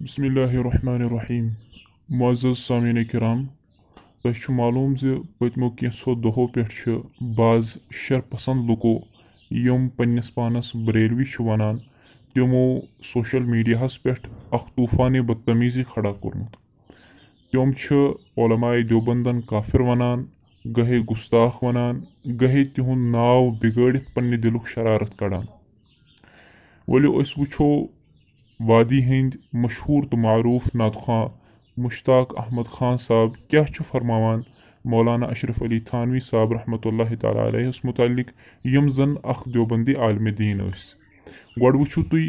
बिस्मिल्लाहिर्रहमानिर्रहीम। मुअज़्ज़ज़ सामीन किराम, तोह मालूम ज़ पतमो कैंसो दहो पे बाज़ शरपसंद लुको यम पन्निस पानस बरेलवी वनान तमो सोशल मीडिया पे तूफ़ान बदतमीज़ी खड़ा कोरमुत। तम उलमाए देवबंदन काफिर वनान, गहे गुस्ताख वनान, गहे तिहुंद नाव बिगड़ित पन्ने दिलुक शरारत कड़ान। वलो अस वुछो वादी हिंद मशहूर तो मारूफ नात मुश्ताक अहमद खान साहब क्या फरमावान मौलाना अशरफ अली थानवी साहब रहमतुल्लाह तआला अलैहिस मुतालिक यम जन अख देवबंदी आलम दीन गोड़ वुछो तुई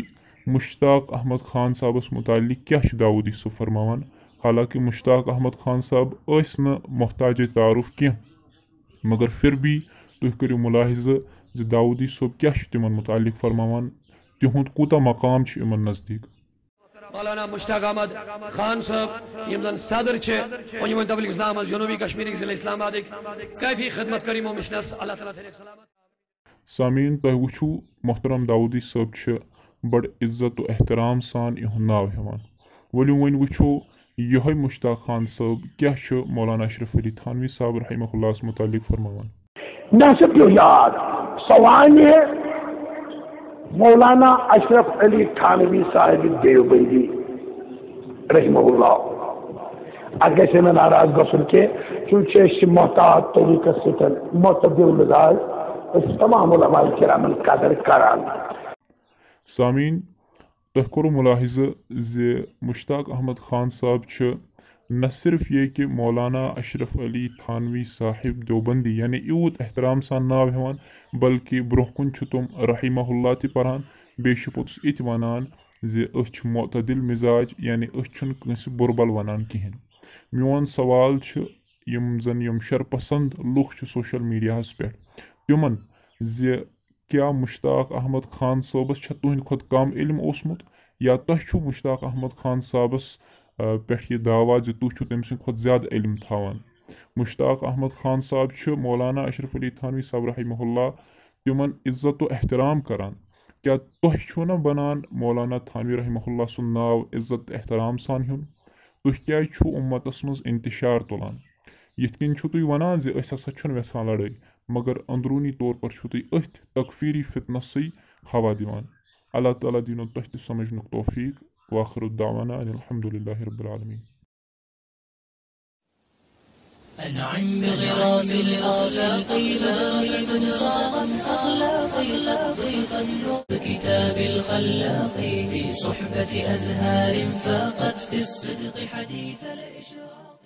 मुश्ताक अहमद खान साहबस मुतालिक क्या दाऊदी सो फरमावान। हालांकि मुश्ताक अहमद खान साहब न मोहताज तारुफ क्या, मगर फिर भी तुह करो मुलाहिज़ ज दाऊदी सोब क्या तिमन मुतालिक फरमावान, तिहुंद कूता मकाम इमन नज़दीक। मौलाना मुश्ताक अहमद खान साहब यम जन सदर छे तबलीग इस्लाम जनूबी कश्मीर जिले इस्लामाबाद काफी खिदमत करीमो मिशनस अल्लाह ताला तेरे सलामत। सामीन तह वुछू मोहतरम दाऊदी साहब बड़ इज्जत व एहतराम सान इहुंद नाव हेवान। वलु वन वुछो यह मुश्ताक खान साहब क्या मौलाना अशरफ अली थानवी साहब रहमहुल्लाह मुतालिक फरमावान। मौलाना अशरफ अली थानवी साहिब देवबंदी रहमहुल्लाह अगर से नाराज गसन के चूंकि मोहतात तरीके से मोतदिल मिजाज तमाम उलमाए किरामन कदर करान। सामीन तह करो मुलाहिज़ ज मुश्ताक अहमद खान साहब न सिर्फ ये कि मौलाना अशरफ अली थानवी साहिब देवबंदी यानी यूत एहतराम सान नाव हेवान, बल्कि ब्रोहकुन तुम रहिमहुल्लाह ति परान बेशि पोतुस इत वनान ज मोतदिल मिजाज यानी कंस बुरबल वनान कहें। मोन सवाल यम जन यम शरपसंद लुख सोशल मीडिया पे तिमन ज क्या मुश्ताक अहमद खान साहबस तुहद खुद कम इल्म ओसमुत, या तुह मुश्ताक अहमद खान साहबस पे यह दावा जो तुह तम खुद ज्यादा इल्म थावान। मुश्ताक अहमद खान साहब मौलाना अशरफ अली थानवी साहब रहमहुल्लाह तिमन इज्जत व एहतराम करान। क्या तुह ना बनान मौलाना थानवी रहमहुल्लाह सुन नाव इज्जत एहतराम सान हुन? तुह क्या उम्मतस मज इंतशार तुलान? यिथ कन तुह वनान ज अस हसा वेसान लड़ाई, मगर अंदरूनी तौर पर तुह अथ तकफीरी फितनस हवा दिवान। अल्लाह ताला दीनो तुह तह समझनुक तौफीक। वाखिर दावाना अल्हम्दुलिल्लाहि रब्बिल आलमीन। أنعم بغراس الأخلاق دراسة صاغت أخلاقي بكتاب الخلاق في صحبة أزهار فاقت في الصدق حديث الإشراق.